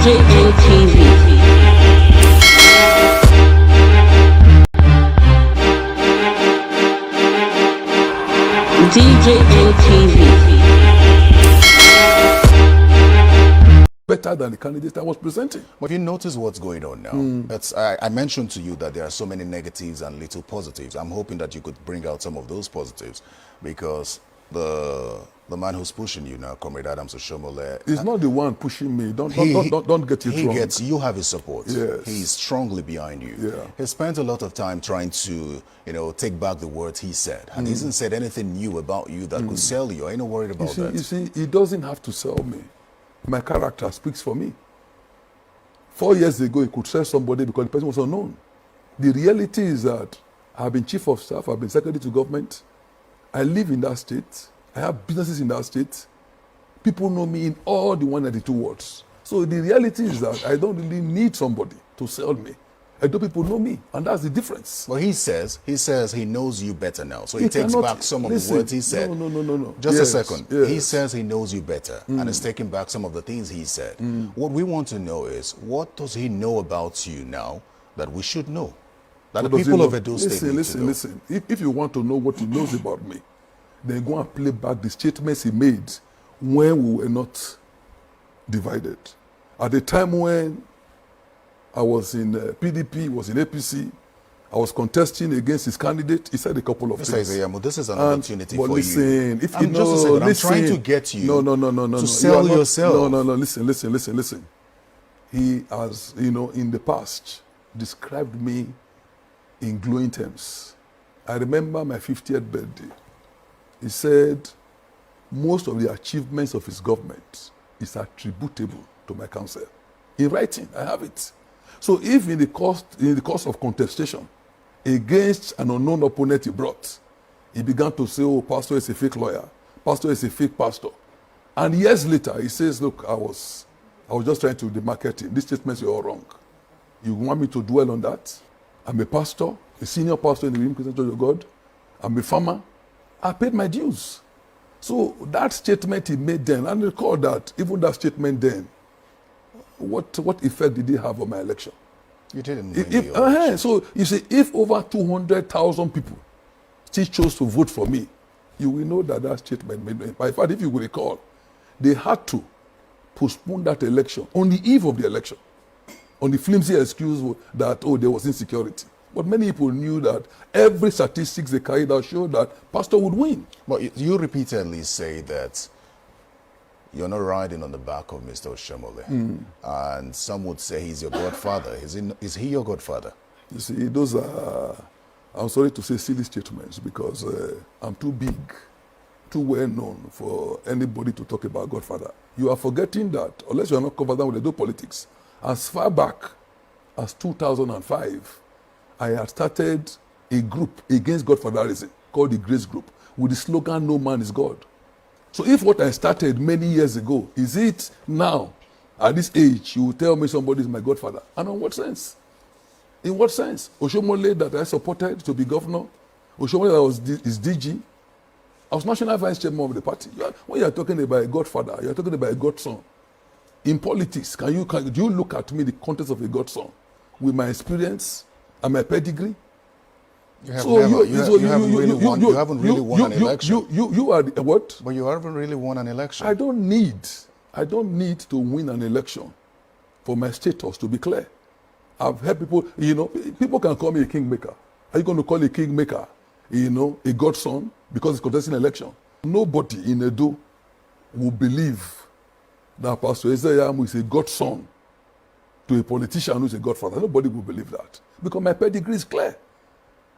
IZE-IYAMU. Better than the candidate I was presenting. But you notice what's going on now. I mentioned to you that there are so many negatives and little positives. I'm hoping that you could bring out some of those positives, because the man who's pushing you now, Comrade Adams Oshiomhole, he's not the one pushing me. Don't get it wrong. You have his support. Yes. He's strongly behind you. Yeah. He spent a lot of time trying to, take back the words he said, and he hasn't said anything new about you that could sell you. I ain't worried about that. You see, he doesn't have to sell me. My character speaks for me. 4 years ago, he could sell somebody because the person was unknown. The reality is that I've been chief of staff, I've been secretary to government. I live in that state. I have businesses in that state. People know me in all the 192 wards. So the reality is that I don't really need somebody to sell me. I know people know me, and that's the difference. Well, he says he knows you better now. So he takes back some of the words he said. No. Just a second. Yes. He says he knows you better and is taking back some of the things he said. What we want to know is, what does he know about you now that we should know? That the people of Edo State need to know. Listen. If you want to know what he knows about me, then go and play back the statements he made when we were not divided. At the time when I was in PDP, was in APC, I was contesting against his candidate. He said a couple of things. Mr. IZE-IYAMU, this is an opportunity for listen, you. I'm trying to get you to sell yourself. No, listen. He has, in the past, described me in glowing terms. I remember my 50th birthday. He said most of the achievements of his government is attributable to my counsel. In writing, I have it. So if in the course of contestation against an unknown opponent he brought, he began to say, oh, pastor is a fake lawyer, pastor is a fake pastor. And years later, he says, look, I was just trying to demarket him. These statements are all wrong. You want me to dwell on that? I'm a pastor, a senior pastor in the Redeemed Christian Church of God. I'm a farmer. I paid my dues. So that statement he made then, and recall that even that statement then, what effect did it have on my election? You didn't win the election. So you see, if over 200,000 people still chose to vote for me, you will know that statement made me. In fact, if you will recall, they had to postpone that election on the eve of the election, on the flimsy excuse that, there was insecurity. But many people knew that every statistics they carried out showed that pastor would win. But you repeatedly say that you're not riding on the back of Mr. Oshiomhole. And some would say he's your godfather. Is he your godfather? You see, those are, I'm sorry to say, silly statements, because I'm too big, too well known for anybody to talk about godfather. You are forgetting that, unless you are not covered down with the Edo politics, as far back as 2005, I had started a group against godfatherism called the Grace Group with the slogan, no man is God. So if what I started many years ago, is it now, at this age, you will tell me somebody is my godfather? And in what sense? In what sense? Oshiomhole that I supported to be governor, Oshiomhole that was his DG, I was national vice chairman of the party. When you are talking about a godfather, you are talking about a godson. In politics, do you look at me the context of a godson with my experience and my pedigree? You haven't really won an election. You are the, what? But you haven't really won an election. I don't need to win an election for my status to be clear. I've heard people, people can call me a kingmaker. Are you going to call a kingmaker, a godson, because he's contesting an election? Nobody in Edo will believe that Pastor IZE-IYAMU is a godson to a politician who's a godfather. Nobody will believe that, because my pedigree is clear.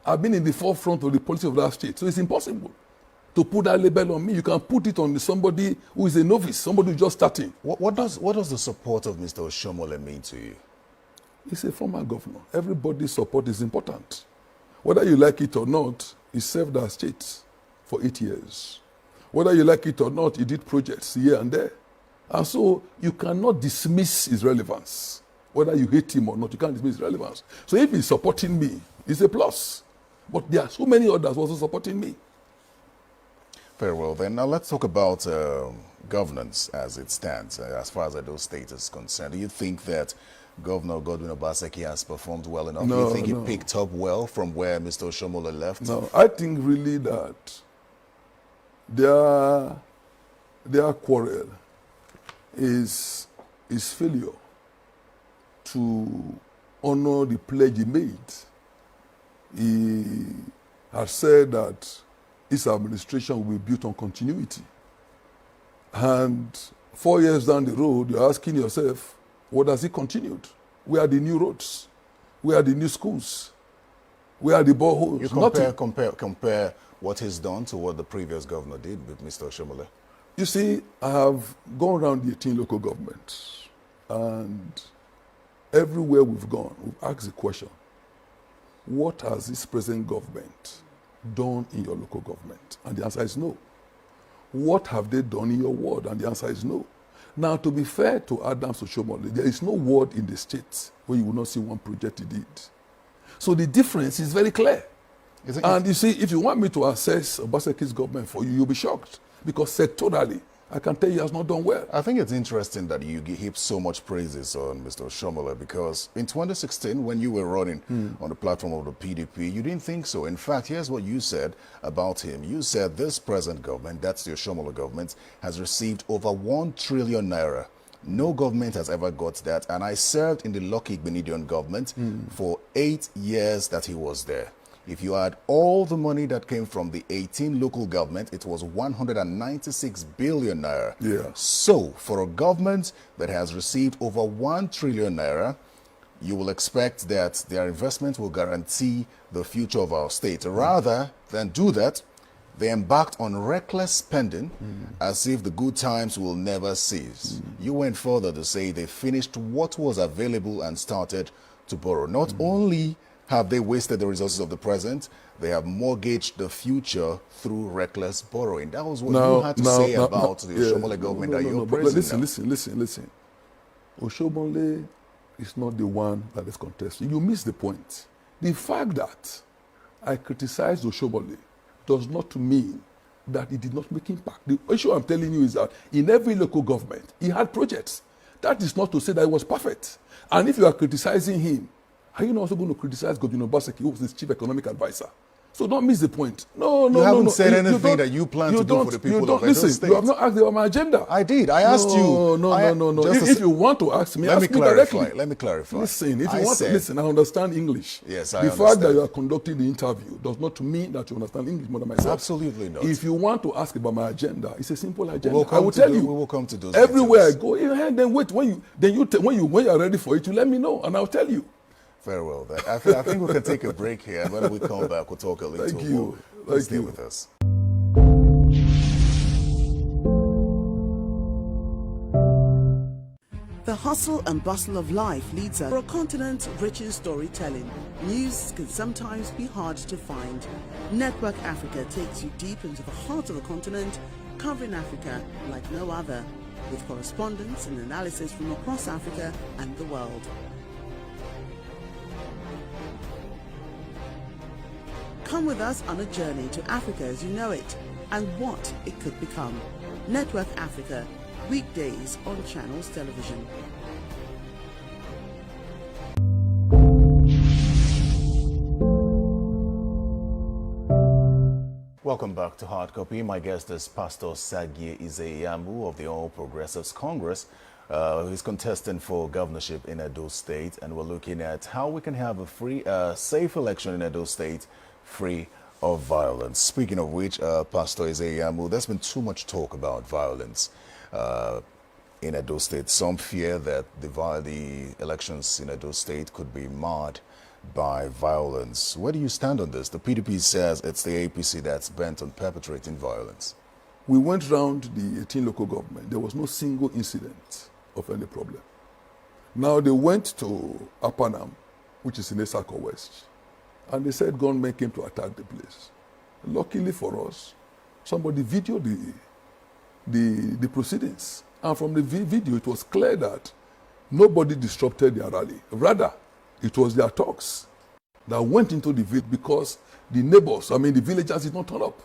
I've been in the forefront of the policy of that state. So it's impossible to put that label on me. You can put it on somebody who is a novice, somebody who's just starting. What does the support of Mr. Oshiomhole mean to you? He's a former governor. Everybody's support is important. Whether you like it or not, he served our state for 8 years. Whether you like it or not, he did projects here and there. And so you cannot dismiss his relevance. Whether you hate him or not, you can't dismiss his relevance. So if he's supporting me, it's a plus. But there are so many others also supporting me. Very well, then. Now let's talk about governance as it stands, as far as Edo State is concerned? Do you think that Governor Godwin Obaseki has performed well enough? Do you think he picked up well from where Mr. Oshiomhole left? No, I think really that their quarrel is failure to honor the pledge he made. He has said that his administration will be built on continuity. And 4 years down the road, you're asking yourself, what has he continued? Where are the new roads? Where are the new schools? Where are the boreholes? You compare what he's done to what the previous governor did with Mr. Oshiomhole. You see, I have gone around the 18 local governments, and everywhere we've gone, we've asked the question, what has this present government done in your local government? And the answer is no. What have they done in your ward? And the answer is no. Now, to be fair to Adams Oshiomhole, there is no ward in the state where you will not see one project he did. So the difference is very clear. And you see, if you want me to assess Obaseki's government for you, you'll be shocked. Because sectorally, I can tell you he has not done well. I think it's interesting that you heap so much praises on Mr. Oshiomhole, because in 2016, when you were running on the platform of the PDP, you didn't think so. In fact, here's what you said about him. You said this present government, that's the Oshiomhole government, has received over 1 trillion naira. No government has ever got that. And I served in the Lucky Benedion government for 8 years that he was there. If you add all the money that came from the 18 local government, it was 196 billion naira. Yeah. So, for a government that has received over 1 trillion naira, you will expect that their investment will guarantee the future of our state. Rather than do that, they embarked on reckless spending as if the good times will never cease. You went further to say they finished what was available and started to borrow. Not only have they wasted the resources of the present, they have mortgaged the future through reckless borrowing. That was what you had to say about the Oshiomhole government that you're praising. Listen. Oshiomhole is not the one that is contesting. You miss the point. The fact that I criticized Oshiomhole does not mean that he did not make impact. The issue I'm telling you is that in every local government, he had projects. That is not to say that he was perfect. And if you are criticizing him, are you not also going to criticize Godwin Obaseki, who was his chief economic advisor? So don't miss the point. No. You haven't said anything that you plan to do for the people of Edo State. You have not asked about my agenda. I did. I asked you. No. If you want to ask me, ask me directly. Let me clarify. Listen, if you want to listen, I understand English. Yes, I understand. The fact that you are conducting the interview does not mean that you understand English more than myself. Absolutely not. If you want to ask about my agenda, it's a simple agenda. I will tell you. We will come to those everywhere details. I go. Then wait. When you are ready for it, you let me know, and I'll tell you. Very well. I think we can take a break here, and when we come back, we'll talk a little more. Stay with us. The hustle and bustle of life leads us for a continent rich in storytelling. News can sometimes be hard to find. Network Africa takes you deep into the heart of the continent, covering Africa like no other, with correspondence and analysis from across Africa and the world. Come with us on a journey to Africa as you know it and what it could become. Network Africa, weekdays on Channels Television. Welcome back to Hard Copy. My guest is Pastor IZE-IYAMU of the All Progressives Congress. He's contesting for governorship in Edo State, and we're looking at how we can have a free, safe election in Edo State, free of violence. Speaking of which, Pastor IZE-IYAMU, there's been too much talk about violence in Edo State. Some fear that the elections in Edo State could be marred by violence. Where do you stand on this? The PDP says it's the APC that's bent on perpetrating violence. We went round the 18 local government. There was no single incident of any problem. Now they went to Apanam, which is in Esako West, and they said gunmen came to attack the place. Luckily for us, somebody videoed the proceedings. And from the video, it was clear that nobody disrupted their rally. Rather, it was their talks that went into the village because the neighbors, the villagers did not turn up.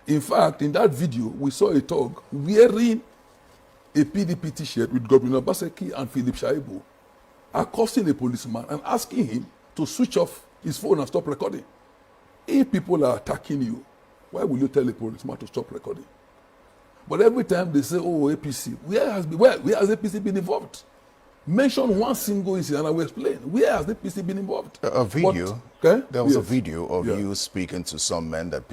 In fact, in that video, we saw a thug wearing a PDP t-shirt with Governor Obaseki and Philip Shaibu accosting a policeman and asking him to switch off his phone and stop recording. If people are attacking you, why will you tell a policeman to stop recording? But every time they say, oh, APC, where has APC been involved? Mention one single incident and I will explain. Where has APC been involved? A video. Okay? There was a Yes. video of Yeah. you speaking to some men that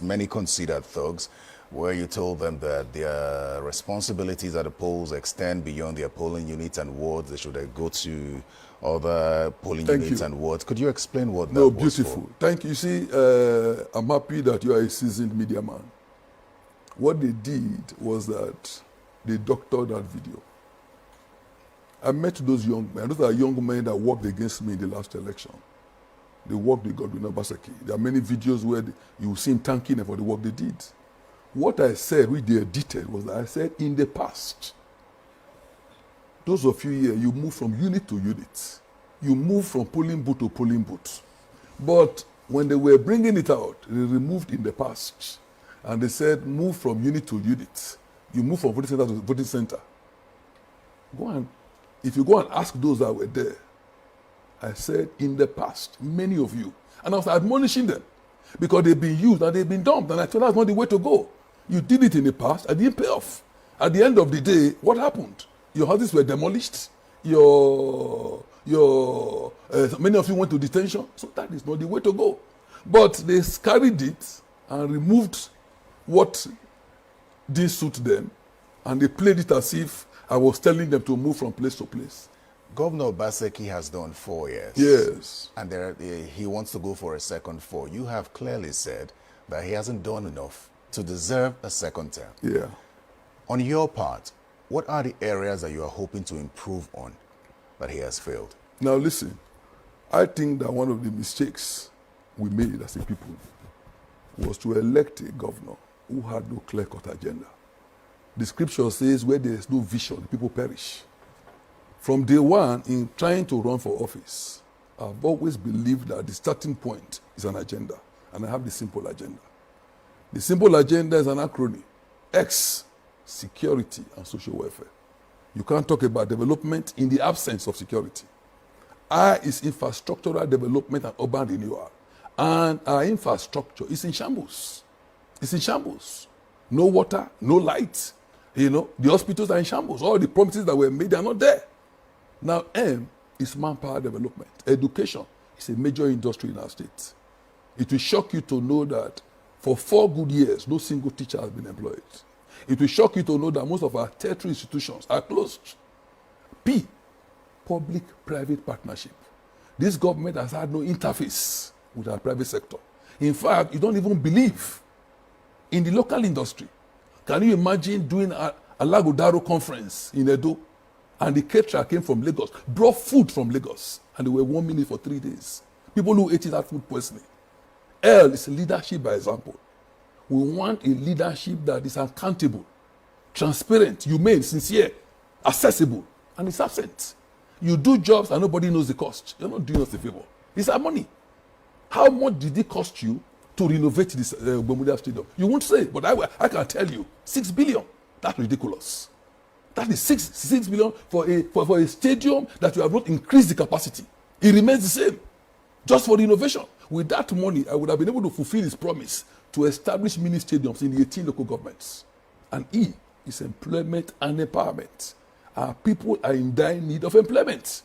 many considered thugs, where you told them that their responsibilities at the polls extend beyond their polling units and wards. They should go to other polling Thank units you. and wards. Could you explain what that No, was beautiful. for? Thank you. You see, I'm happy that you are a seasoned media man. What they did was that they doctored that video. I met those young men. Those are young men that worked against me in the last election. They worked with Godwin Obaseki. There are many videos where you see him thanking them for the work they did. What I said, which they edited, was that I said, in the past, those of you here, you move from unit to unit. You move from polling booth to polling booth. But when they were bringing it out, they removed in the past. And they said, move from unit to unit. You move from voting center to voting center. If you go and ask those that were there, I said, in the past, many of you, and I was admonishing them, because they've been used and they've been dumped, and I told them that's not the way to go. You did it in the past, and it didn't pay off. At the end of the day, what happened? Your houses were demolished, many of you went to detention, so that is not the way to go. But they carried it and removed what didn't suit them, and they played it as if I was telling them to move from place to place. Governor Obaseki has done 4 years. Yes. And he wants to go for a second 4. You have clearly said that he hasn't done enough to deserve a second term. Yeah. On your part, what are the areas that you are hoping to improve on that he has failed? Now listen, I think that one of the mistakes we made as a people was to elect a governor who had no clear-cut agenda. The scripture says where there is no vision, people perish. From day one, in trying to run for office, I've always believed that the starting point is an agenda, and I have the simple agenda. The simple agenda is an acronym: X, security and social welfare. You can't talk about development in the absence of security. I is infrastructural development and urban renewal. And our infrastructure is in shambles. It's in shambles. No water, no light. The hospitals are in shambles. All the promises that were made are not there. Now, M is manpower development. Education is a major industry in our state. It will shock you to know that for 4 good years, no single teacher has been employed. It will shock you to know that most of our tertiary institutions are closed. P, public-private partnership. This government has had no interface with our private sector. In fact, you don't even believe in the local industry. Can you imagine doing a Lagodaro conference in Edo, and the caterer came from Lagos, brought food from Lagos, and they were warming it for 3 days. People who ate it had food poisoning. L is leadership by example. We want a leadership that is accountable, transparent, humane, sincere, accessible, and it's absent. You do jobs and nobody knows the cost. You're not doing us a favor. It's our money. How much did it cost you to renovate this Bermuda Stadium? You won't say, but I can tell you, 6 billion. That's ridiculous. That is 6 billion for a stadium that you have not increased the capacity. It remains the same, just for renovation. With that money, I would have been able to fulfill his promise to establish mini stadiums in the 18 local governments. And E is employment and empowerment. Our people are in dire need of employment.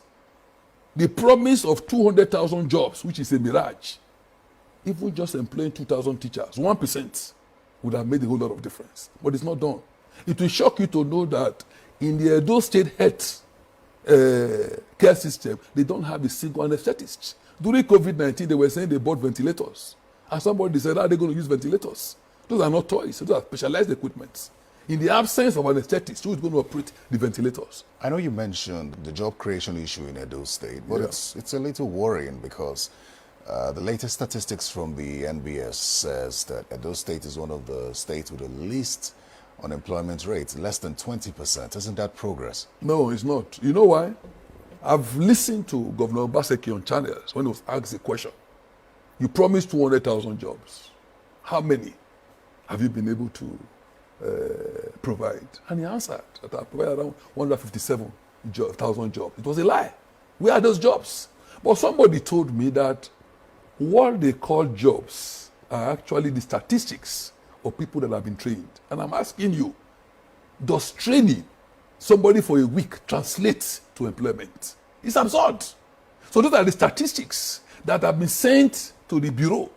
The promise of 200,000 jobs, which is a mirage, even just employing 2,000 teachers, 1% would have made a whole lot of difference. But it's not done. It will shock you to know that in the Edo State health care system, they don't have a single anesthetist. During COVID-19, they were saying they bought ventilators. And somebody said, how are they going to use ventilators? Those are not toys. Those are specialized equipment. In the absence of anesthetists, who is going to operate the ventilators? I know you mentioned the job creation issue in Edo State, but it's a little worrying because the latest statistics from the NBS says that Edo State is one of the states with the least unemployment rate, less than 20%. Isn't that progress? No, it's not. You know why? I've listened to Governor Obaseki on channels when he was asked the question. You promised 200,000 jobs. How many have you been able to provide? And he answered that I provide around 157,000 jobs. It was a lie. Where are those jobs? But somebody told me that what they call jobs are actually the statistics of people that have been trained. And I'm asking you, does training somebody for a week translate to employment? It's absurd. So those are the statistics that have been sent to the bureau,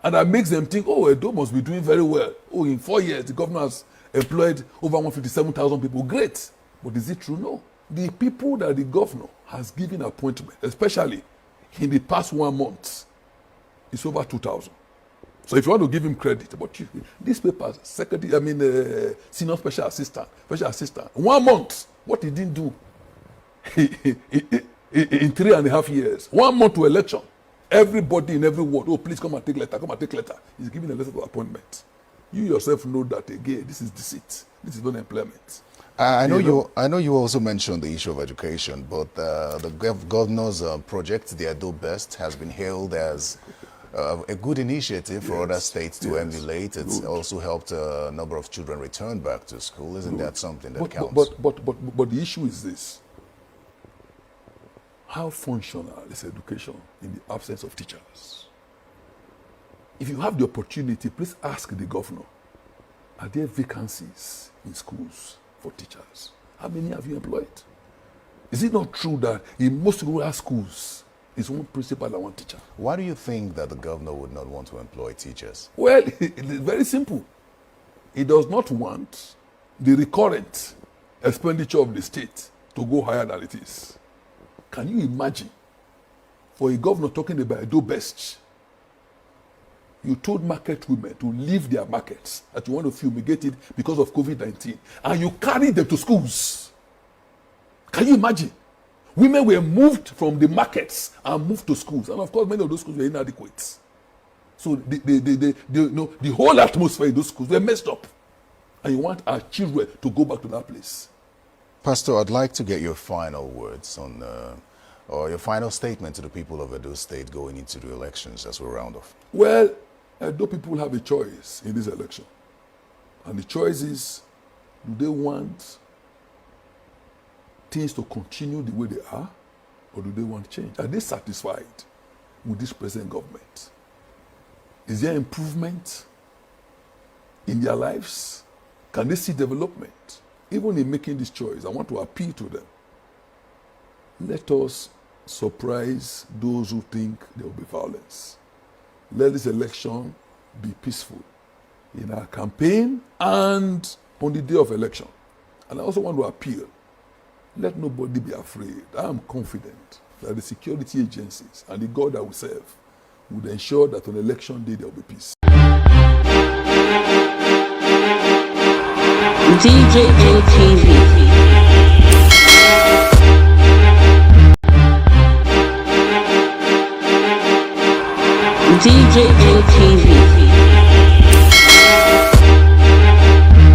and that makes them think, oh, Edo must be doing very well. Oh, in 4 years, the governor has employed over 157,000 people. Great. But is it true? No. The people that the governor has given appointment, especially in the past 1 month, is over 2,000. So if you want to give him credit, but these papers, senior special assistant, 1 month, what he didn't do in 3.5 years, 1 month to election, everybody in every ward, oh, please come and take letter. He's giving a letter of appointment. You yourself know that, again, this is deceit. This is not employment. I know you also mentioned the issue of education, but the governor's project, the Edo Best, has been hailed as a good initiative for other states to emulate. It's also helped a number of children return back to school. Isn't that something that counts? But the issue is this. How functional is education in the absence of teachers? If you have the opportunity, please ask the governor, are there vacancies in schools for teachers? How many have you employed? Is it not true that in most rural schools, it's one principal and one teacher? Why do you think that the governor would not want to employ teachers? Well, it's very simple. He does not want the recurrent expenditure of the state to go higher than it is. Can you imagine, for a governor talking about Edo Best, you told market women to leave their markets, that you want to fumigate it because of COVID-19, and you carried them to schools. Can you imagine? Women were moved from the markets and moved to schools, and of course many of those schools were inadequate. So the whole atmosphere in those schools were messed up, and you want our children to go back to that place. Pastor, I'd like to get your final words on, or your final statement to the people of Edo State going into the elections as we round off. Well, Edo people have a choice in this election. And the choice is, do they want things to continue the way they are, or do they want change? Are they satisfied with this present government? Is there improvement in their lives? Can they see development? Even in making this choice, I want to appeal to them. Let us surprise those who think there will be violence. Let this election be peaceful in our campaign and on the day of election. And I also want to appeal, let nobody be afraid. I am confident that the security agencies and the God that we serve would ensure that on election day there will be peace. DJ-IYAMU. DJ-IYAMU.